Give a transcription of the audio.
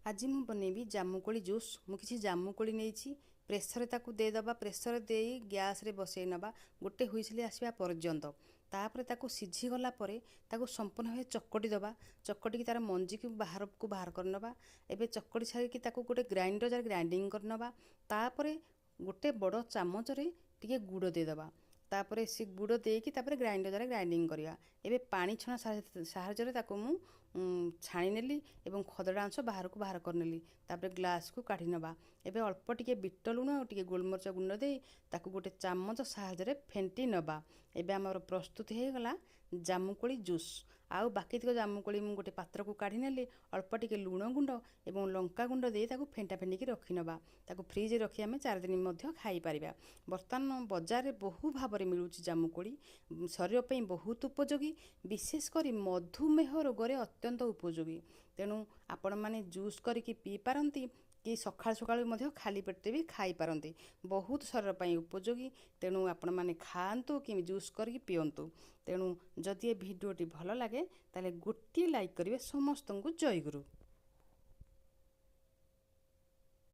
आज ମୁଁ ବନେଇବି ଜାମୁକୋଳି ଜୁସ୍। ମୁଁ କିଛି ଜାମୁକୋଳି ନେଇଛି, ପ୍ରେସରରେ ତାକୁ ଦେଇଦେବା। ପ୍ରେସର ଦେଇ ଗ୍ୟାସରେ ବସେଇ ନେବା ଗୋଟେ ହୁଇସିଲ୍ ଆସିବା ପର୍ଯ୍ୟନ୍ତ। ତାପରେ ତାକୁ ସିଝିଗଲା ପରେ ତାକୁ ସମ୍ପୂର୍ଣ୍ଣ ଭାବେ ଚକଟି ଦେବା। ଚକଟିକି ତାର ମଞ୍ଜିକୁ ବାହାରକୁ ବାହାର କରିନେବା। ଏବେ ଚକଟି ସାରିକି ତାକୁ ଗୋଟେ ଗ୍ରାଇଣ୍ଡର ଜାରରେ ଗ୍ରାଇଣ୍ଡିଙ୍ଗ କରିନେବା। ତାପରେ ଗୋଟେ ବଡ଼ ଚାମଚରେ ଟିକେ ଗୁଡ଼ ଦେଇଦେବା। ତାପରେ ସେ ଗୁଡ଼ ଦେଇକି ତାପରେ ଗ୍ରାଇଣ୍ଡର ଜାରରେ ଗ୍ରାଇଣ୍ଡିଙ୍ଗ କରିବା। ଏବେ ପାଣି ଛଣା ସାହାଯ୍ୟରେ ତାକୁ ମୁଁ ଛାଣି ନେଲି ଏବଂ ଖଦଡ଼ା ଅଂଶ ବାହାରକୁ ବାହାର କରିନେଲି। ତାପରେ ଗ୍ଲାସକୁ କାଢ଼ି ନେବା। ଏବେ ଅଳ୍ପ ଟିକେ ବିଟ ଲୁଣ ଆଉ ଟିକେ ଗୋଲମରିଚ ଗୁଣ୍ଡ ଦେଇ ତାକୁ ଗୋଟେ ଚାମଚ ସାହାଯ୍ୟରେ ଫେଣ୍ଟି ନେବା। ଏବେ ଆମର ପ୍ରସ୍ତୁତ ହୋଇଗଲା ଜାମୁକୋଳି ଜୁସ୍। ଆଉ ବାକି ତକ ଜାମୁକୋଳି ମୁଁ ଗୋଟେ ପାତ୍ରକୁ କାଢ଼ି ନେଲି। ଅଳ୍ପ ଟିକେ ଲୁଣ ଗୁଣ୍ଡ ଏବଂ ଲଙ୍କା ଗୁଣ୍ଡ ଦେଇ ତାକୁ ଫେଣ୍ଟା ଫେଣ୍ଟିକି ରଖିନେବା। ତାକୁ ଫ୍ରିଜରେ ରଖି ଆମେ 4 ଦିନ ମଧ୍ୟ ଖାଇପାରିବା। ବର୍ତ୍ତମାନ ବଜାରରେ ବହୁ ଭାବରେ ମିଳୁଛି ଜାମୁକୋଳି। ଶରୀର ପାଇଁ ବହୁତ ଉପଯୋଗୀ, ବିଶେଷ କରି ମଧୁମେହ ରୋଗରେ ଅତ୍ୟନ୍ତ ଉପଯୋଗୀ। ତେଣୁ ଆପଣମାନେ ଜୁସ୍ କରିକି ପିଇ ପାରନ୍ତି କି ସକାଳୁ ସକାଳୁ ମଧ୍ୟ ଖାଲି ପେଟରେ ବି ଖାଇପାରନ୍ତି। ବହୁତ ଶରୀର ପାଇଁ ଉପଯୋଗୀ। ତେଣୁ ଆପଣମାନେ ଖାଆନ୍ତୁ କି ଜୁସ୍ କରିକି ପିଅନ୍ତୁ। ତେଣୁ ଯଦି ଏ ଭିଡ଼ିଓଟି ଭଲ ଲାଗେ ତାହେଲେ ଗୋଟିଏ ଲାଇକ୍ କରିବେ। ସମସ୍ତଙ୍କୁ ଜୟଗୁରୁ।